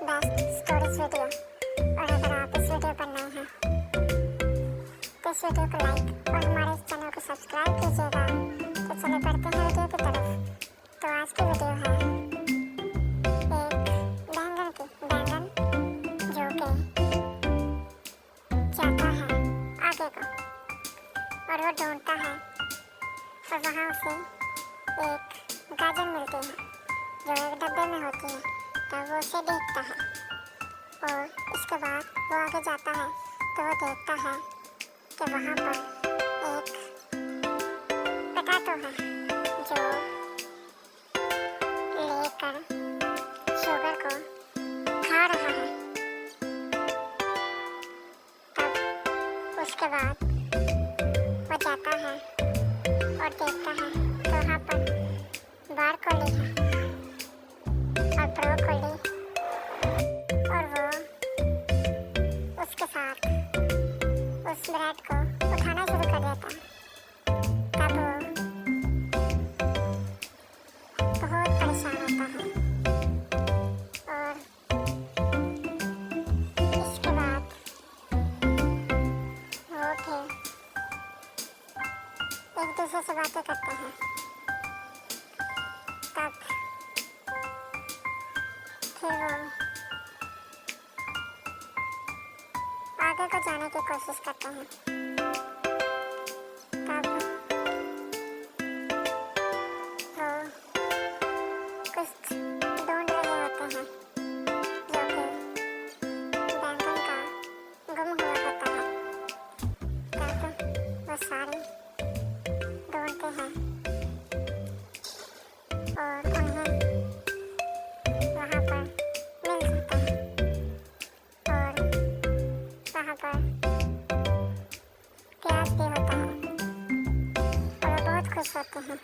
Best storage video. और अगर आप इस वीडियो पर नए हैं तो इस वीडियो को लाइक और हमारे इस चैनल को सब्सक्राइब कीजिएगा। तो चलिए बढ़ते हैं वीडियो की तरफ। तो आज की वीडियो है एक बैंगन की, बैंगन जो कि जाता है आगे को और वो ढूंढता है और वहाँ उसे एक गाजर मिलती है जो एक डब्बे में होती है। तब वो उसे देखता है और इसके बाद वो आगे जाता है तो वो देखता है कि वहाँ पर एक पोटैटो है जो लेकर शुगर को खा रहा है। तब उसके बाद वो जाता है और देखता है तो वहाँ पर ब्रोकोली है और ब्रोकोली और वो उसके साथ उस ब्रेड को उठाना शुरू कर देता है। तब वो बहुत परेशान होता है और इसके बाद वो फिर एक दूसरे से बातें करते हैं। तब फिर वो आगे को जाने की कोशिश करते हैं। तब वो कुछ ढूंढ रहे होते हैं जो कि बैंगन का गुम हुआ होता है। तब वो सारे ढूंढते हैं और उन्हें वहाँ पर मिल जाता है और वहाँ पर प्याज भी होता है और वो बहुत खुश होते हैं।